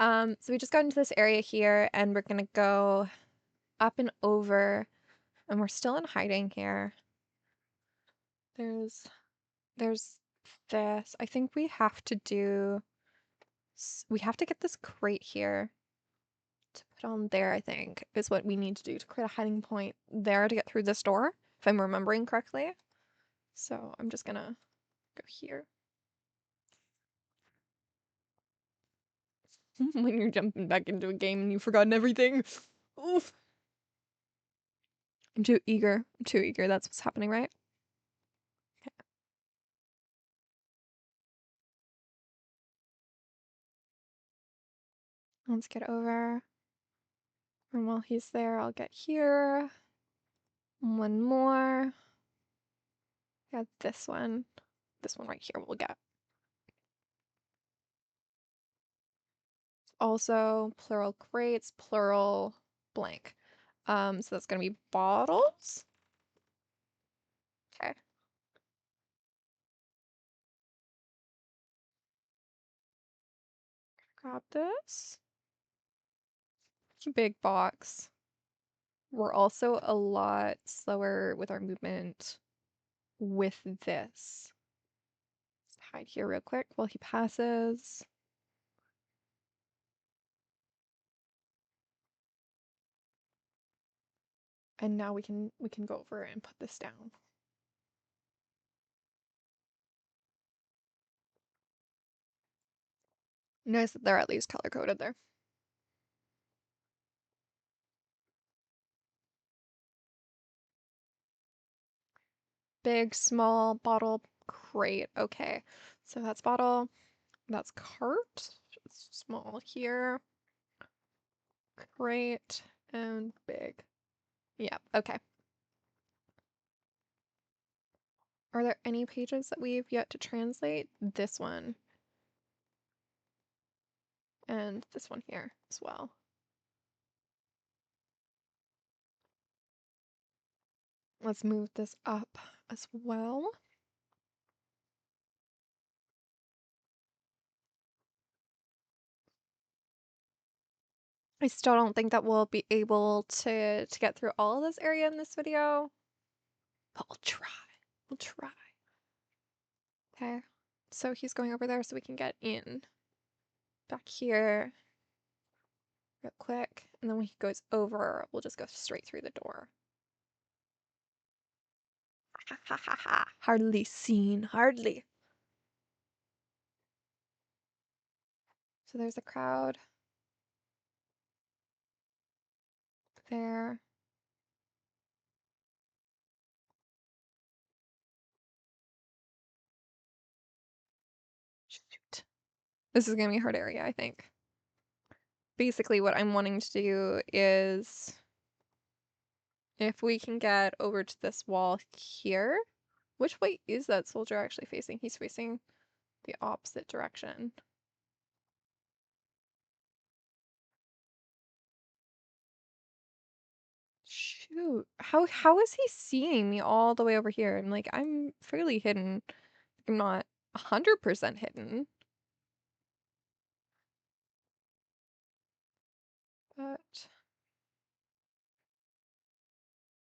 So we just got into this area here and we're gonna go up and over, and we're still in hiding here. There's this. I think we have to we have to get this crate here to put on there, I think, is what we need to do to create a hiding point there to get through this door, if I'm remembering correctly. So I'm just gonna go here. When you're jumping back into a game and you've forgotten everything. Oof. I'm too eager. That's what's happening, right? Okay. Let's get over. And while he's there, I'll get here. One more. Got this one. This one right here we'll get. Also, plural crates, plural blank. So that's gonna be bottles. Okay. Grab this. It's a big box. We're also a lot slower with our movement with this. Let's hide here real quick while he passes. And now we can go over and put this down. Nice that they're at least color coded there. Big, small, bottle, crate. Okay, so that's bottle, that's cart. It's small here. Crate and big. Yeah, okay. Are there any pages that we've yet to translate? This one. And this one here as well. Let's move this up as well. I still don't think that we'll be able to get through all of this area in this video, but we'll try. We'll try. Okay, so he's going over there so we can get in. Back here, real quick, and then when he goes over, we'll just go straight through the door. Ha ha ha ha! Hardly seen, hardly. So there's a crowd there. Shoot. This is gonna be a hard area, I think. Basically, what I'm wanting to do is if we can get over to this wall here. Which way is that soldier actually facing? He's facing the opposite direction. Shoot. How is he seeing me all the way over here? I'm fairly hidden. I'm not 100% hidden. But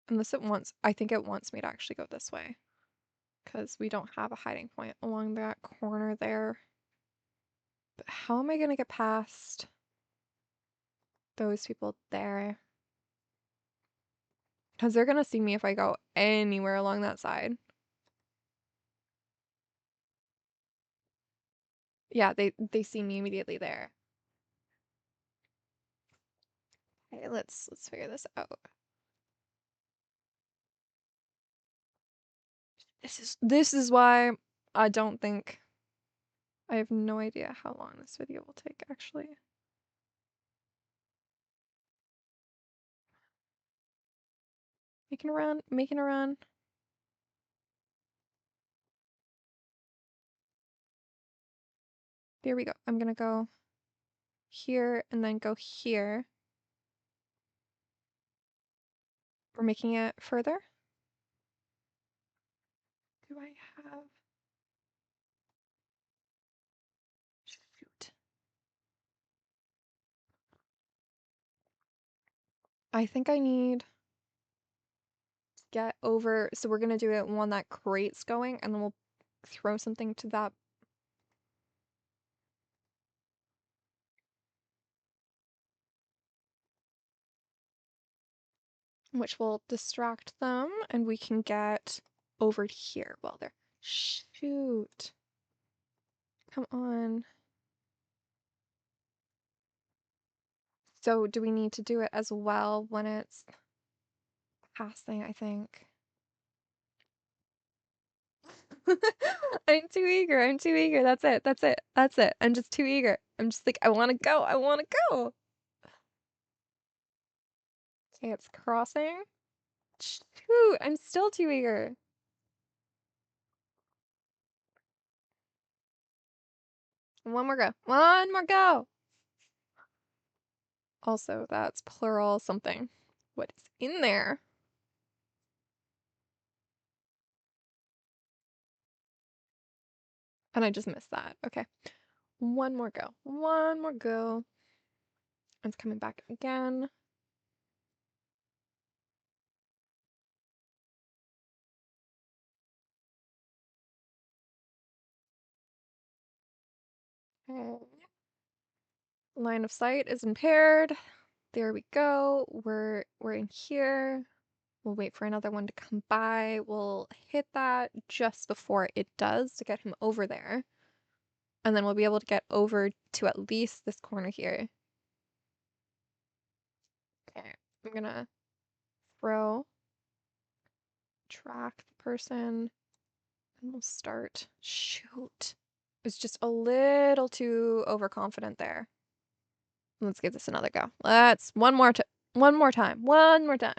unless I think it wants me to actually go this way. Because we don't have a hiding point along that corner there. But how am I gonna get past those people there? Because they're gonna see me if I go anywhere along that side. Yeah, they see me immediately there. Okay, let's figure this out. This is why I don't think I have no idea how long this video will take actually. Making a run, making a run. There we go. I'm gonna go here and then go here. We're making it further. Do I have... Shoot. I think I need to get over. So we're gonna do it when that crate's going, and then we'll throw something to that. Which will distract them, and we can get over here while they're. Shoot. Come on. So do we need to do it as well when it's passing, I think? I'm too eager. I'm too eager. That's it. That's it. That's it. I'm just too eager. I'm just like, I want to go. I want to go. Okay, it's crossing. Shoot, I'm still too eager. One more go. One more go. Also, that's plural something. What is in there? And I just missed that. Okay. One more go. One more go. It's coming back again. Okay. Line of sight is impaired. There we go. We're in here. We'll wait for another one to come by. We'll hit that just before it does to get him over there. And then we'll be able to get over to at least this corner here. Okay, I'm gonna throw, track the person, and we'll start. Shoot. I was just a little too overconfident there. Let's give this another go. Let's one more time. One more time. One more time.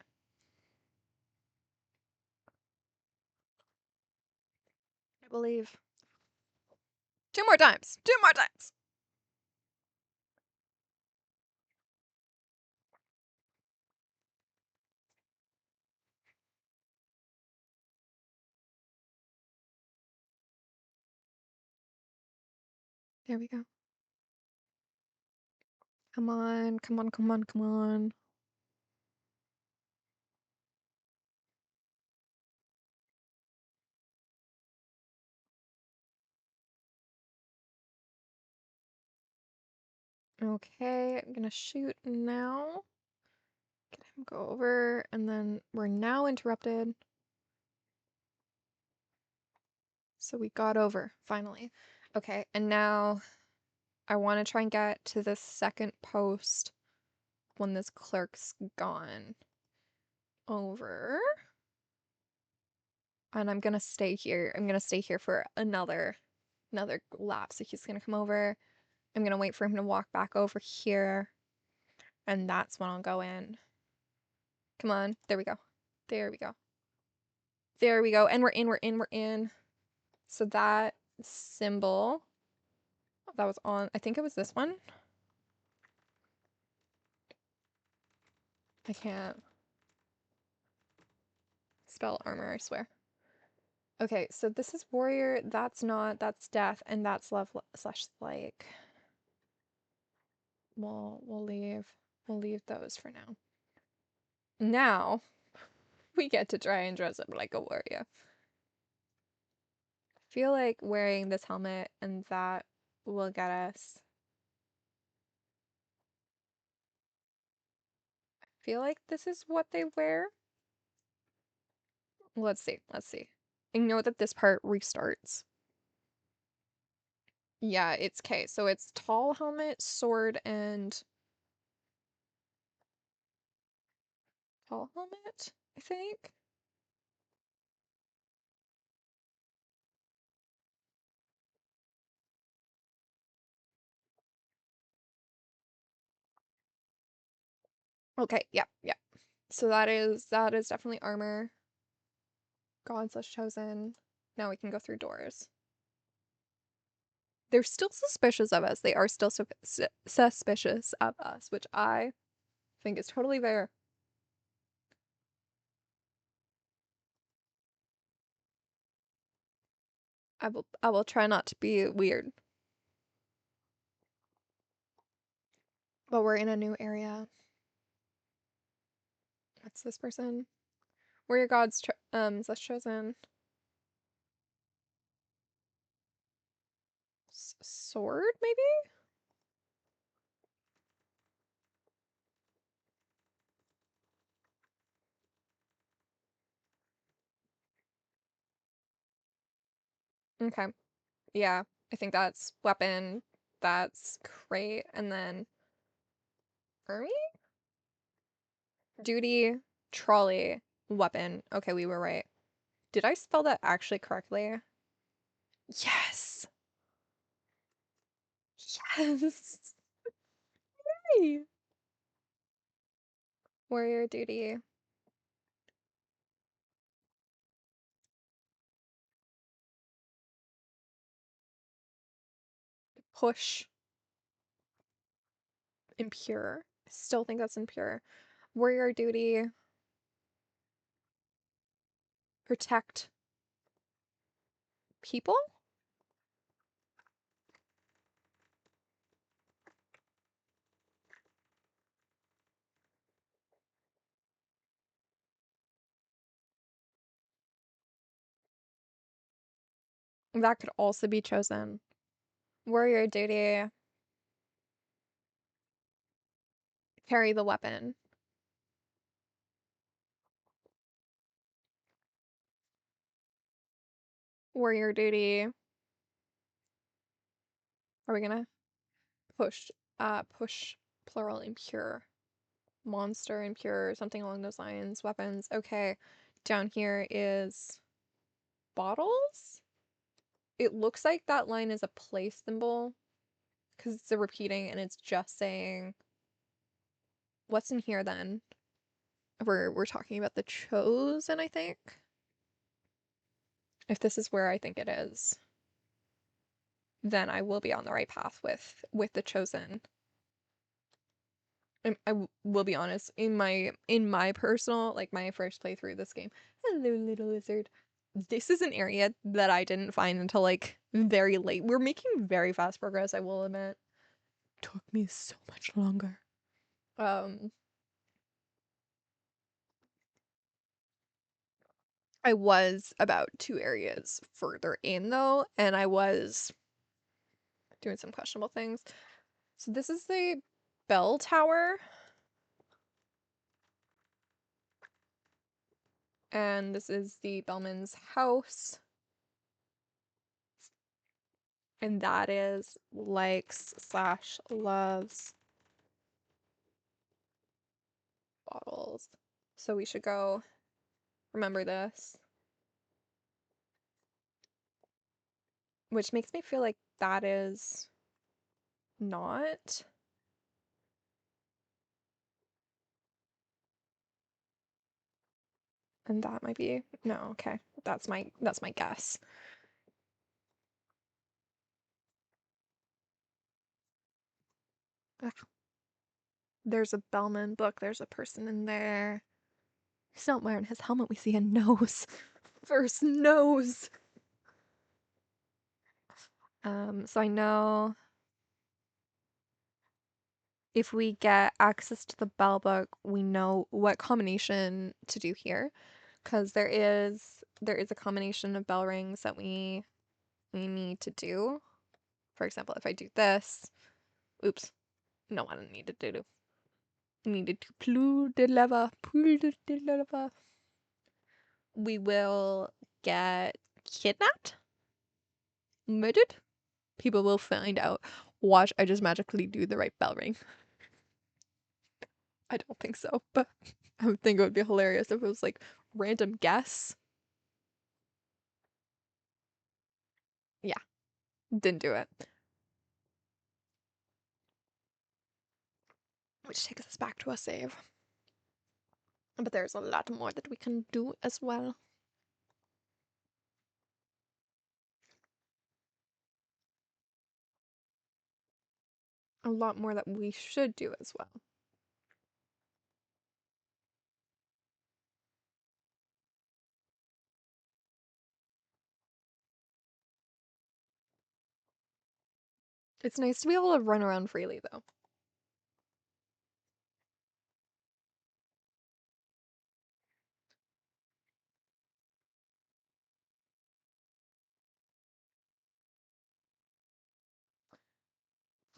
I believe. Two more times. Two more times. There we go. Come on, come on, come on, come on. Okay, I'm gonna shoot now. Get him go over, and then we're now interrupted. So we got over, finally. Okay, and now I want to try and get to the second post when this clerk's gone. Over. And I'm gonna stay here. I'm gonna stay here for another lap. So he's gonna come over. I'm gonna wait for him to walk back over here. And that's when I'll go in. Come on. There we go. There we go. There we go. And we're in, we're in, we're in. So that symbol that was on, I think it was this one. I can't spell armor, I swear. Okay, so this is warrior, that's not, that's death, and that's love slash like. We'll leave those for now. Now we get to try and dress up like a warrior. I feel like wearing this helmet and that will get us. I feel like this is what they wear. Let's see, let's see. I know that this part restarts. Yeah, it's K. So it's tall helmet, sword, and tall helmet, I think. Okay, yeah, yeah. So that is definitely armor. God slash chosen. Now we can go through doors. They're still suspicious of us. They are still suspicious of us, which I think is totally fair. I will try not to be weird. But we're in a new area. It's this person. Warrior gods, slash chosen. Sword, maybe? Okay. Yeah, I think that's weapon. That's crate. And then army? Duty, trolley, weapon. Okay, we were right. Did I spell that actually correctly? Yes! Yes! Yay! Warrior duty. Push. Impure. I still think that's impure. Warrior duty. Protect people? That could also be chosen. Warrior duty. Carry the weapon. Warrior duty. Are we gonna push? Push plural impure. Monster impure, something along those lines. Weapons. Okay. Down here is bottles. It looks like that line is a place symbol because it's a repeating and it's just saying what's in here then? We're talking about the chosen, I think. If this is where I think it is, then I will be on the right path with the chosen. Will be honest, in my personal, like my first playthrough of this game, hello little lizard. This is an area that I didn't find until like very late. We're making very fast progress, I will admit. Took me so much longer. Um, I was about 2 areas further in though, and I was doing some questionable things. So this is the bell tower, and this is the bellman's house, and that is likes slash loves bottles. So we should go remember this, which makes me feel like that is not. And that might be no, okay. That's my guess. Ugh. There's a bellman book, there's a person in there. He's not wearing his helmet, we see a nose. First nose. So I know if we get access to the bell book, we know what combination to do here. Because there is a combination of bell rings that we need to do. For example, if I do this, oops, no, I don't need to do. Needed to pull the lever. We will get kidnapped, murdered. People will find out. Watch, I just magically do the right bell ring. I don't think so, but I would think it would be hilarious if it was like random guess. Yeah, didn't do it. Which takes us back to a save. But there's a lot more that we can do as well. A lot more that we should do as well. It's nice to be able to run around freely though.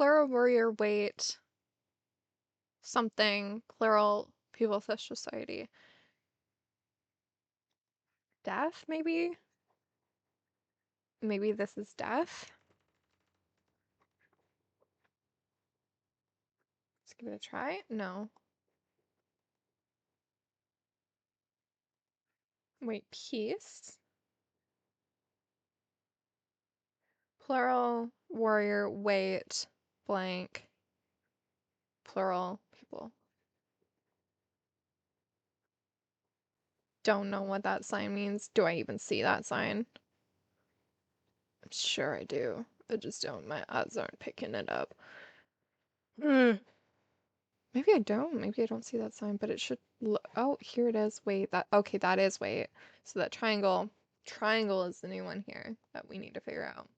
Plural warrior wait. Something. Plural people fish society. Death, maybe? Maybe this is death? Let's give it a try. No. Wait, peace? Plural warrior wait blank. Plural people. Don't know what that sign means. Do I even see that sign? I'm sure I do. I just don't. My eyes aren't picking it up. Hmm. Maybe I don't. Maybe I don't see that sign, but it should. Oh, here it is. Wait, that. Okay, that is wait. So that triangle. Triangle is the new one here that we need to figure out.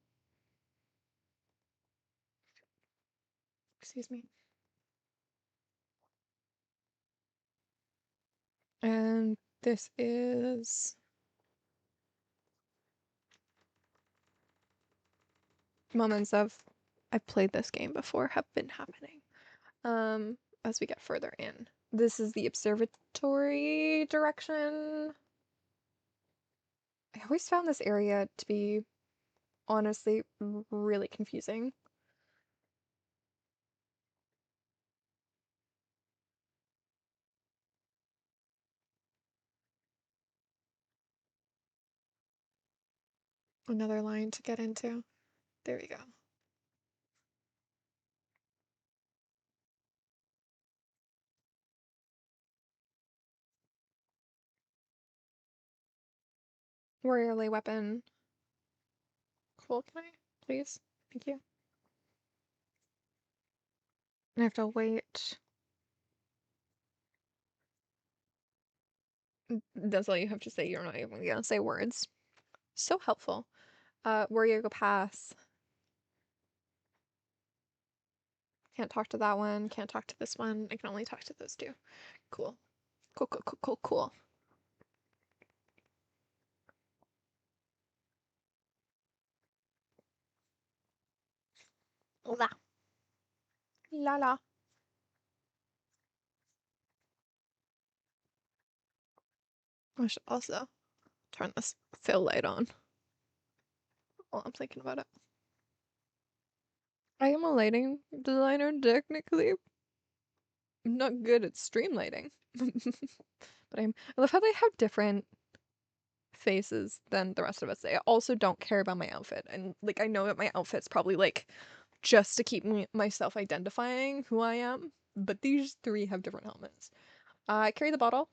Excuse me. And this is moments of I've played this game before have been happening. As we get further in. This is the observatory direction. I always found this area to be honestly really confusing. Another line to get into. There we go. Warrior lay weapon. Cool, can I? Please? Thank you. I have to wait. That's all you have to say. You're not even gonna say words. So helpful. Warrior go pass. Can't talk to that one. Can't talk to this one. I can only talk to those two. Cool. Cool, cool, cool, cool, cool. La. La la. I should also turn this fill light on while I'm thinking about it. I am a lighting designer, technically. I'm not good at stream lighting. But I love how they have different faces than the rest of us. I also don't care about my outfit. And like I know that my outfit's probably like just to keep myself identifying who I am. But these three have different helmets. I carry the bottle.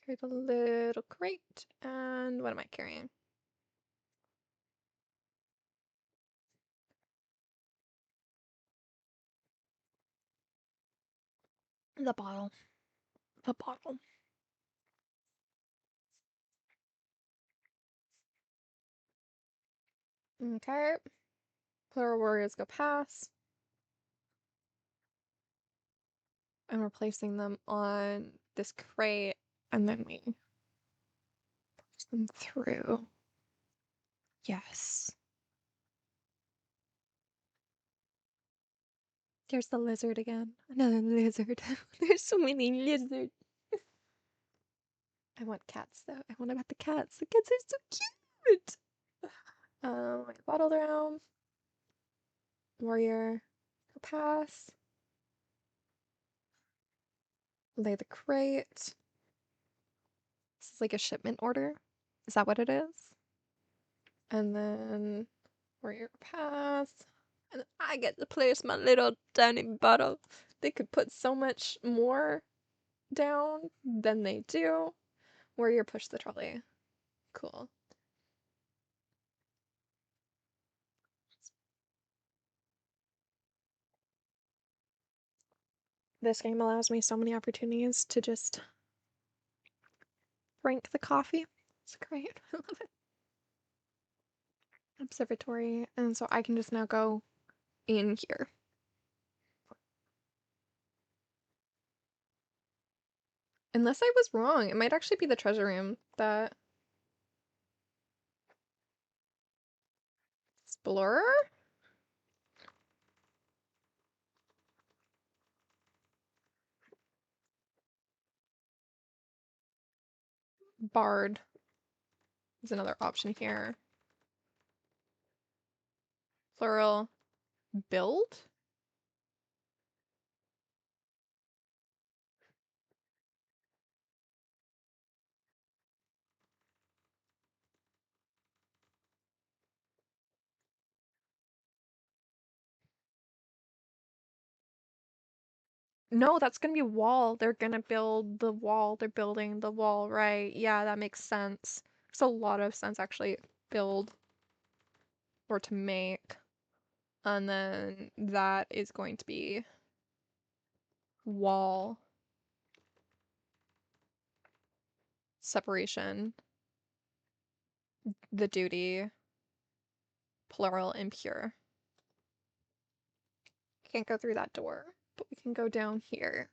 Carry the little crate. And what am I carrying? The bottle. The bottle. Okay. Plural warriors go pass. I'm replacing them on this crate, and then we push them through. Yes. There's the lizard again. Another lizard. There's so many lizards. I want cats though. I want to pet the cats. The cats are so cute. Like a bottle down. Warrior. Go pass. Lay the crate. This is like a shipment order. Is that what it is? And then warrior pass. And I get to place my little tiny bottle. They could put so much more down than they do. Warrior push the trolley. Cool. This game allows me so many opportunities to just rank the coffee. It's great. I love it. Observatory. And so I can just now go in here. Unless I was wrong, it might actually be the treasure room that... Explorer? Bard is another option here. Plural. Build? No, that's gonna be wall. They're gonna build the wall. They're building the wall, right? Yeah, that makes sense. Makes a lot of sense, actually. Build or to make. And then that is going to be wall. Separation. The duty. Plural impure. Can't go through that door, but we can go down here.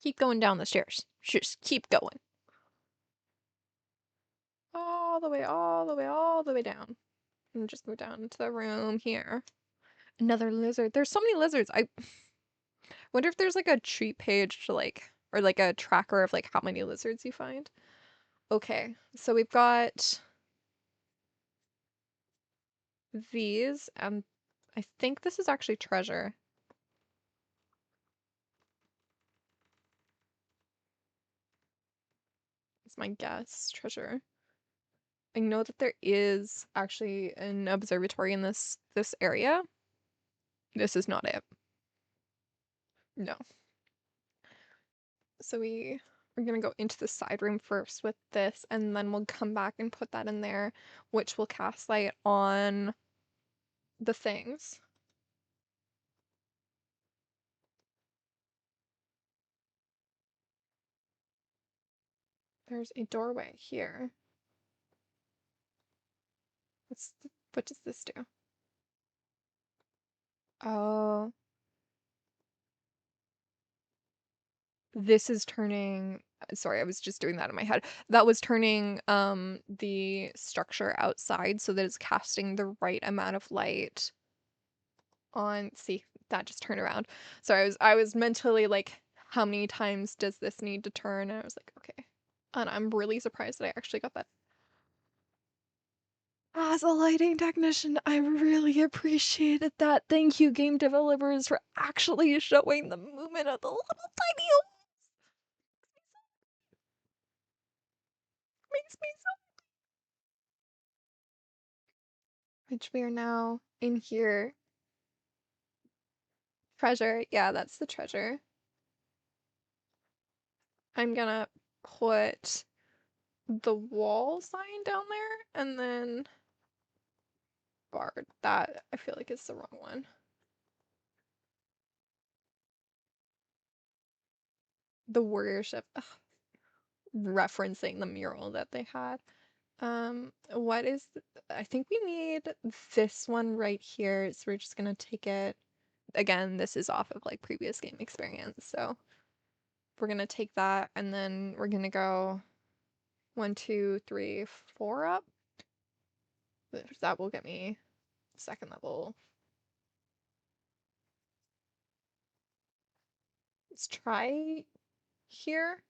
Keep going down the stairs. Just keep going. All the way, all the way, all the way down. And just go down into the room here. Another lizard. There's so many lizards. I wonder if there's like a treat page to like, or like a tracker of like how many lizards you find. Okay, so we've got these. I think this is actually treasure. It's my guess. Treasure. I know that there is actually an observatory in this area. This is not it. No. So we're gonna go into the side room first with this, and then we'll come back and put that in there, which will cast light on the things. There's a doorway here. What does this do? Oh, this is turning. Sorry, I was just doing that in my head. That was turning the structure outside so that it's casting the right amount of light on. See, that just turned around. So I was mentally like, how many times does this need to turn? And I was like, okay. And I'm really surprised that I actually got that. As a lighting technician, I really appreciated that. Thank you, game developers, for actually showing the movement of the little tiny makes me so. Which we are now in here. Treasure. Yeah, that's the treasure. I'm gonna put the wall sign down there and then bard. That I feel like is the wrong one. The warrior ship. Ugh, referencing the mural that they had. What is, I think we need this one right here, so we're just gonna take it. Again, this is off of like previous game experience, so we're gonna take that and then we're gonna go 1, 2, 3, 4 up. That will get me second level. Let's try here,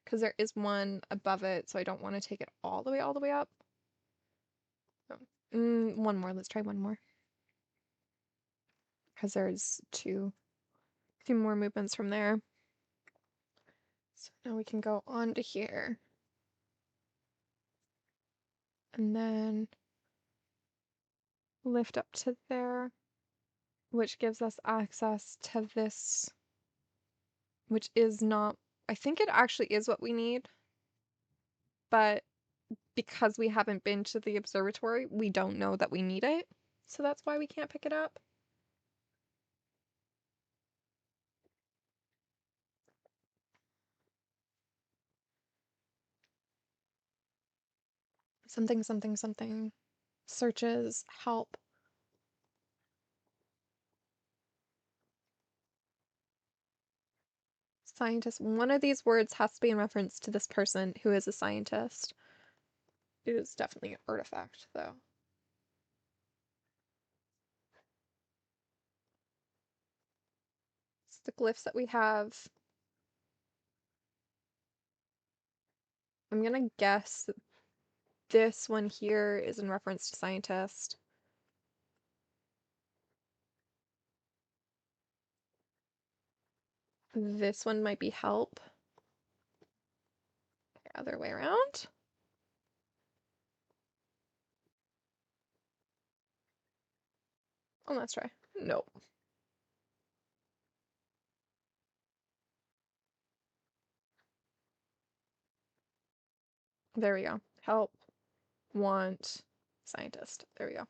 because there is one above it, so I don't want to take it all the way up. Oh. One more, let's try one more. Because there's two more movements from there. So now we can go on to here. And then lift up to there, which gives us access to this, which is not, I think it actually is what we need, but because we haven't been to the observatory, we don't know that we need it. So that's why we can't pick it up. Something, something, something. Searches, help. Scientist. One of these words has to be in reference to this person who is a scientist. It is definitely an artifact, though. It's the glyphs that we have. I'm gonna guess that this one here is in reference to scientist. This one might be help. Other way around. Oh, let's try. Nope. There we go. Help, want, scientist. There we go.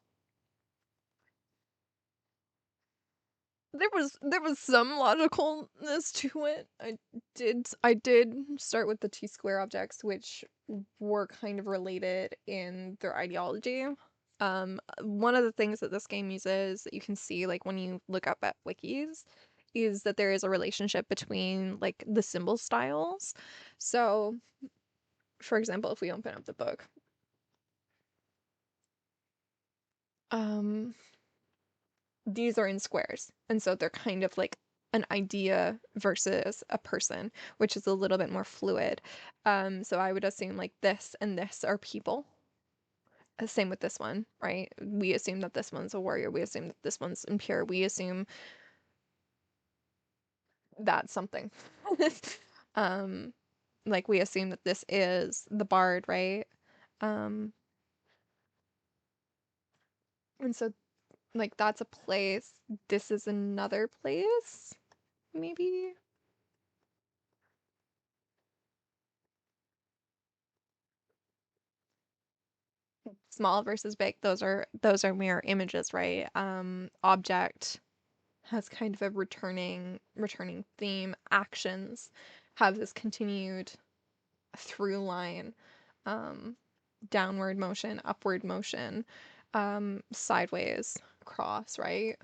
There was some logicalness to it. I did start with the two square objects, which were kind of related in their ideology. One of the things that this game uses that you can see, like when you look up at wikis, is that there is a relationship between like the symbol styles. So, for example, if we open up the book, um, these are in squares, and so they're kind of like an idea versus a person, which is a little bit more fluid. So I would assume like this and this are people. Same with this one, right? We assume that this one's a warrior. We assume that this one's impure. We assume that's something. um, like we assume that this is the bard, right? Um, and so like that's a place. This is another place, maybe. Small versus big, those are mirror images, right? Object has kind of a returning theme. Actions have this continued through line, um, downward motion, upward motion, sideways, across, right?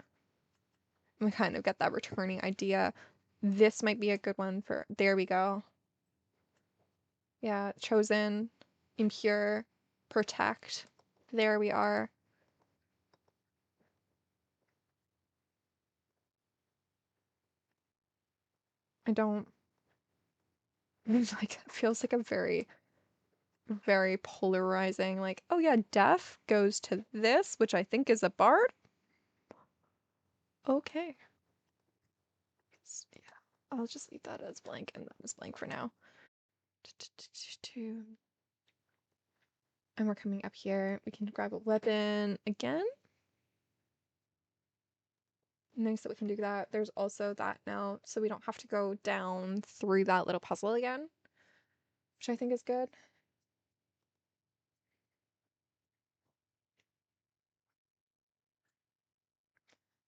We kind of get that returning idea. This might be a good one for, there we go. Yeah, chosen, impure, protect. There we are. I don't like it feels like a very, very polarizing, like, oh yeah, deaf goes to this, which I think is a bard. Okay. Yeah, I'll just leave that as blank and that was blank for now. And we're coming up here. We can grab a weapon again. Nice that we can do that. There's also that now, so we don't have to go down through that little puzzle again, which I think is good.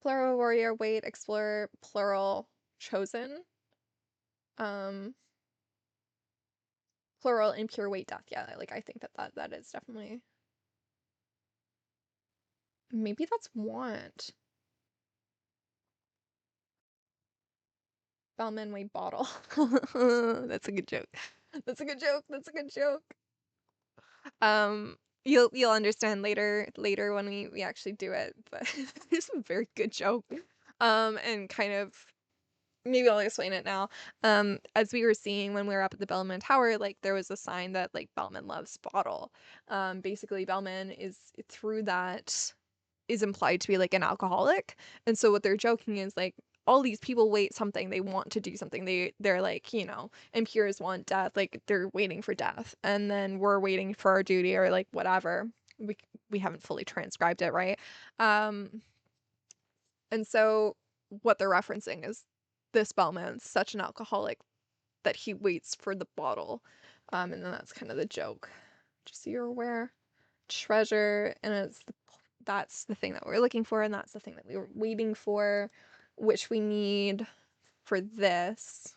Plural warrior, wait, explorer, plural chosen. Um, plural impure weight death. Yeah, like I think that is definitely, maybe that's want. Bellman weight bottle. That's a good joke. That's a good joke. That's a good joke. Um, you'll understand later when we actually do it, but it's a very good joke. And kind of, maybe I'll explain it now. As we were seeing when we were up at the Bellman Tower, like there was a sign that like Bellman loves bottle. Basically Bellman is through that is implied to be like an alcoholic. And so what they're joking is like all these people wait something, they want to do something. They're like, impures want death, like they're waiting for death. And then we're waiting for our duty or like whatever. We haven't fully transcribed it, right? And so what they're referencing is this bellman's such an alcoholic that he waits for the bottle. And then that's kind of the joke. Just so you're aware. Treasure, and that's the thing that we're looking for, and that's the thing that we were waiting for, which we need for this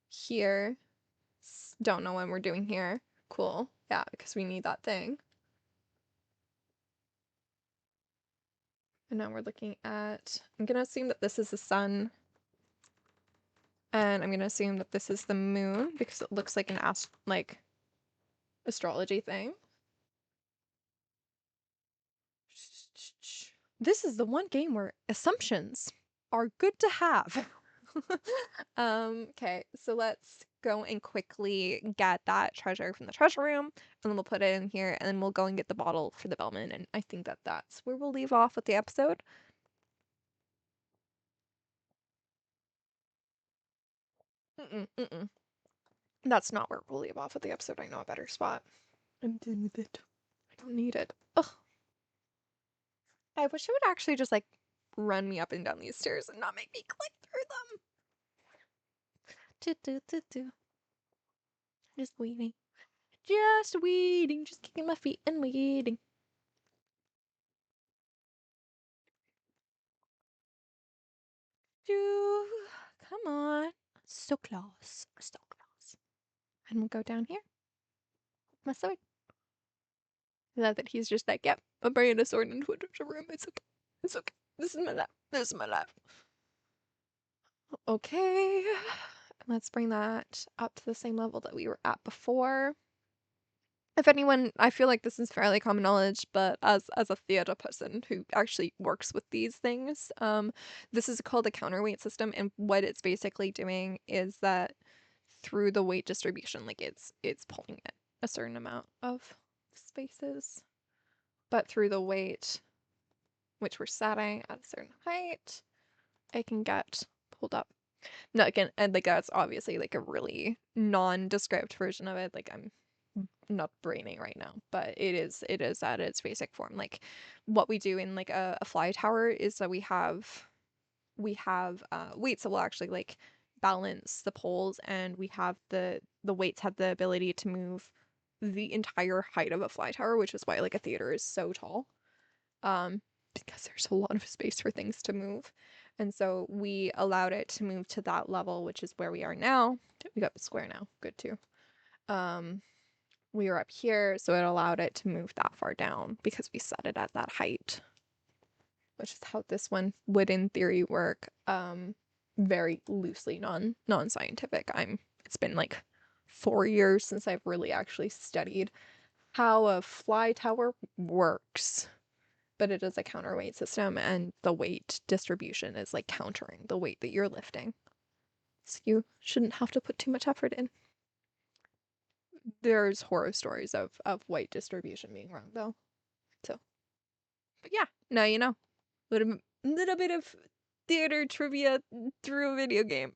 here. Don't know what we're doing here. Cool. Yeah, because we need that thing. And now we're looking at, I'm gonna assume that this is the sun. And I'm gonna assume that this is the moon because it looks like an astrology thing. This is the one game where assumptions are good to have. Okay, so let's go and quickly get that treasure from the treasure room, and then we'll put it in here, and then we'll go and get the bottle for the bellman, and I think that that's where we'll leave off with the episode. Mm-mm. That's not where we'll leave off with the episode. I know a better spot. I'm done with it. I don't need it. Ugh. I wish it would actually just like run me up and down these stairs and not make me click through them. Do. Just waiting. Just waiting. Just kicking my feet and waiting. Do. Come on. So close. So close. And we'll go down here. My sword. I love that he's just like, yep, I'm bringing a sword into a treasure room. It's okay. It's okay. This is my life. This is my life. Okay. Let's bring that up to the same level that we were at before. If anyone, I feel like this is fairly common knowledge, but as a theater person who actually works with these things, this is called a counterweight system, and what it's basically doing is that through the weight distribution, like it's pulling it a certain amount of spaces, but through the weight, which we're setting at a certain height, it can get pulled up. No, again, and like that's obviously like a really nondescript version of it. Like I'm not braining right now, but it is at its basic form. Like what we do in like a fly tower is that we have weights that will actually like balance the poles, and we have the weights have the ability to move the entire height of a fly tower, which is why like a theater is so tall. Because there's a lot of space for things to move. And so we allowed it to move to that level, which is where we are now. We got the square now. Good too. Um, we were up here, so it allowed it to move that far down because we set it at that height, which is how this one would in theory work. Very loosely non-scientific. It's been like 4 years since I've really actually studied how a fly tower works. But it is a counterweight system, and the weight distribution is like countering the weight that you're lifting. So you shouldn't have to put too much effort in. There's horror stories of weight distribution being wrong though. So, but yeah, now you know. Little bit of theater trivia through a video game.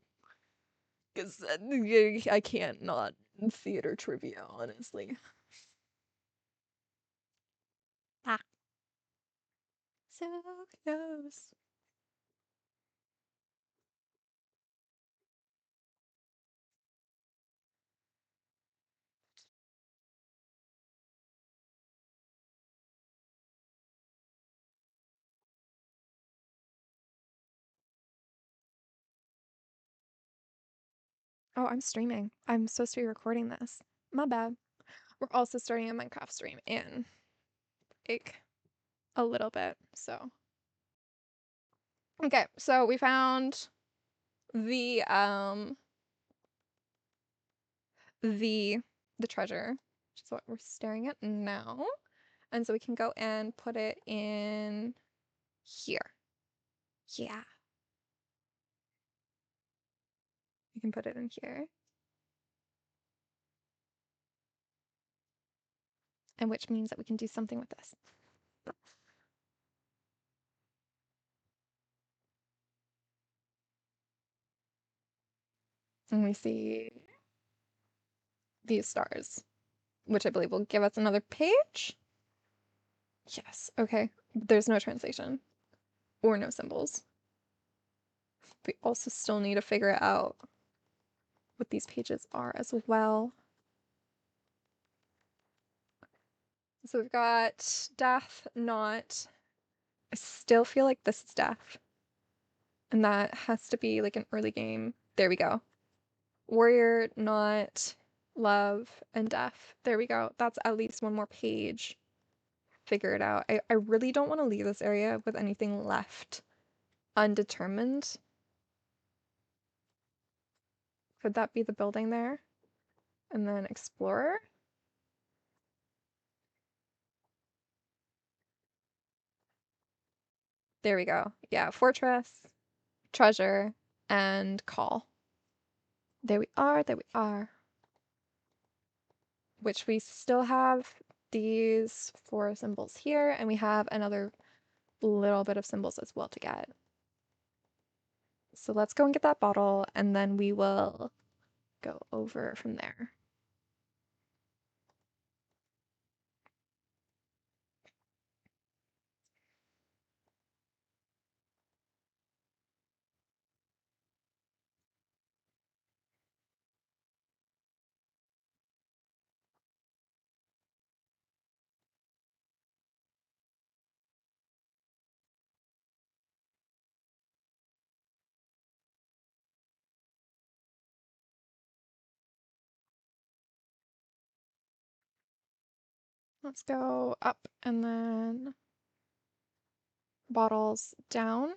Because I can't not theater trivia, honestly. Ah, so close. Oh, I'm streaming. I'm supposed to be recording this. My bad. We're also starting a Minecraft stream in like a little bit. So okay, so we found the um the the treasure, which is what we're staring at now. And so we can go and put it in here. Yeah. We can put it in here. And which means that we can do something with this. And we see these stars, which I believe will give us another page. Yes, okay. There's no translation or no symbols. We also still need to figure out what these pages are as well. So we've got death, not. I still feel like this is death. And that has to be like an early game. There we go. Warrior, not love, and death. There we go. That's at least one more page. Figure it out. I really don't want to leave this area with anything left undetermined. Could that be the building there? And then explorer? There we go. Yeah, fortress, treasure, and call. There we are, there we are. Which we still have these 4 symbols here, and we have another little bit of symbols as well to get. So let's go and get that bottle, and then we will go over from there. Let's go up and then bottles down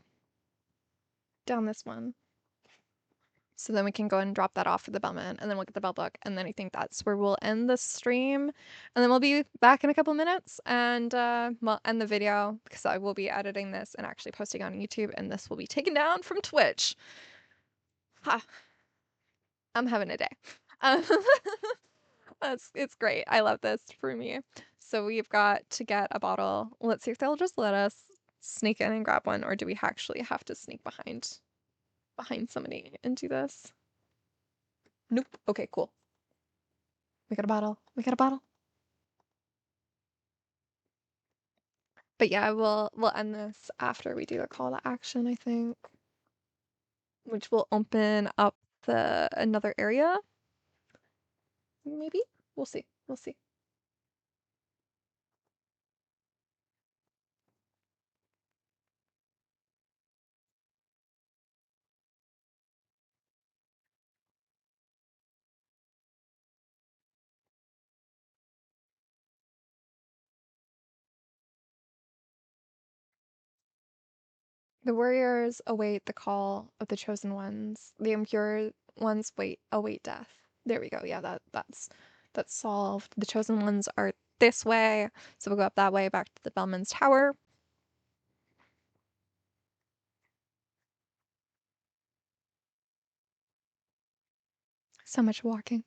this one. So then we can go and drop that off for the bellman, and then we'll get the bell book, and then I think that's where we'll end the stream. And then we'll be back in a couple minutes, and we'll end the video because I will be editing this and actually posting on YouTube, and this will be taken down from Twitch. Ha! I'm having a day. Um, it's great. I love this for me. So we've got to get a bottle. Let's see if they'll just let us sneak in and grab one, or do we actually have to sneak behind somebody and do this? Nope. Okay, cool. We got a bottle. We got a bottle. But yeah, we'll end this after we do a call to action, I think, which will open up the another area. Maybe we'll see. We'll see. The warriors await the call of the chosen ones. The impure ones await death. There we go. Yeah, that's solved. The chosen ones are this way, so we'll go up that way back to the Bellman's Tower. So much walking.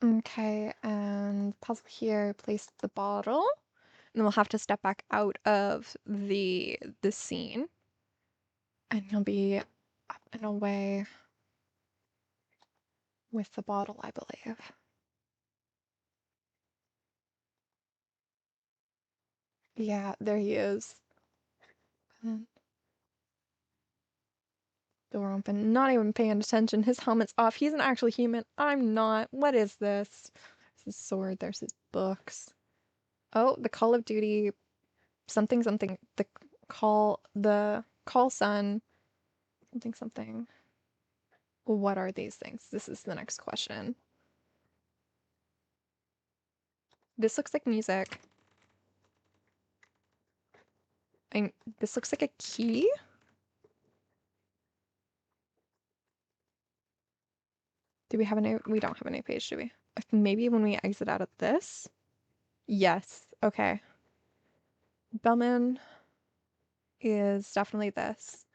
Okay, and puzzle here, place the bottle. And then we'll have to step back out of the scene. And he'll be up and away with the bottle, I believe. Yeah, there he is. And door open. Not even paying attention. His helmet's off. He's an actual human. I'm not. What is this? There's his sword. There's his books. Oh, the Call of Duty something something. The call sun something something. What are these things? This is the next question. This looks like music. And this looks like a key? Do we have a new? We don't have a new page, do we? Maybe when we exit out of this? Yes. Okay. Bellman is definitely this.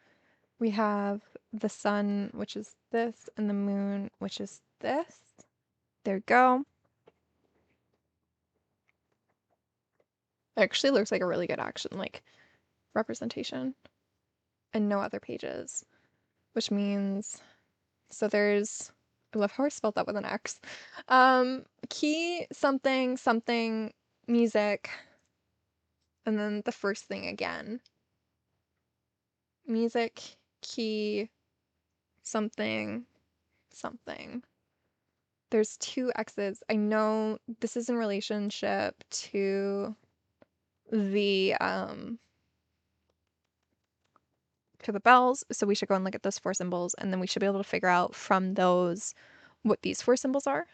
We have the sun, which is this, and the moon, which is this. There we go. It actually looks like a really good action, like, representation. And no other pages. Which means, so there's, I love how I spelled that with an X. Key, something, something, music, and then the first thing again. Music, key, something, something. There's two X's. I know this is in relationship the to the bells, so we should go and look at those four symbols, and then we should be able to figure out from those what these four symbols are.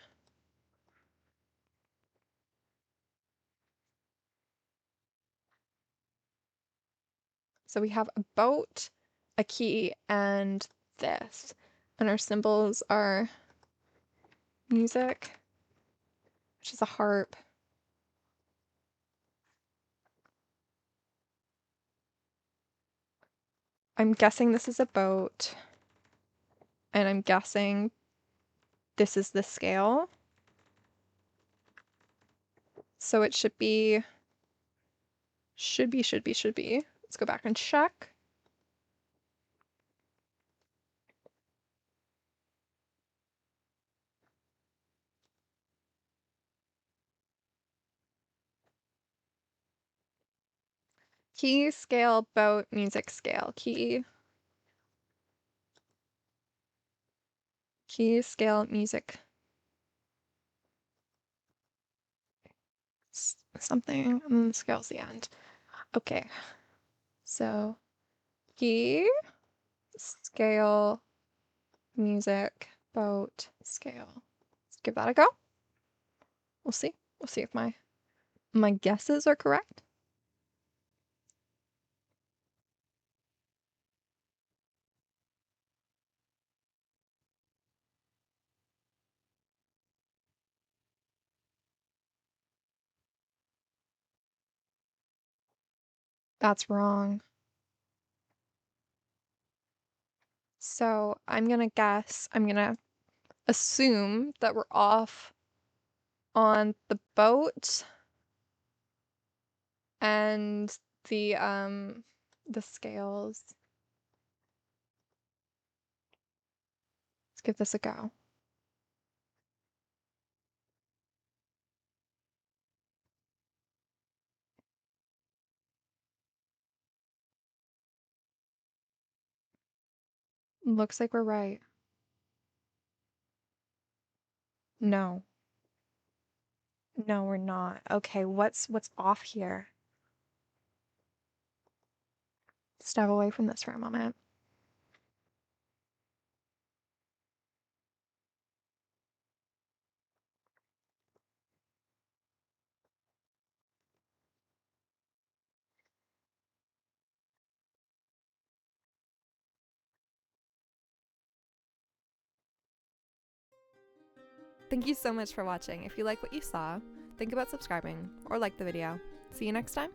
So we have a boat, a key, and this. And our symbols are music, which is a harp. I'm guessing this is a boat, and I'm guessing this is the scale. So it should be. Let's go back and check. Key, scale, boat, music, scale. Key, scale, music. Something, and then scale's the end. Okay. So, key, scale, music, boat, scale. Let's give that a go. We'll see. We'll see if my guesses are correct. That's wrong. So I'm gonna assume that we're off on the boat and the scales. Let's give this a go. Looks like we're right. No. No, we're not. Okay, what's off here? Step away from this for a moment. Thank you so much for watching. If you like what you saw, think about subscribing or like the video. See you next time.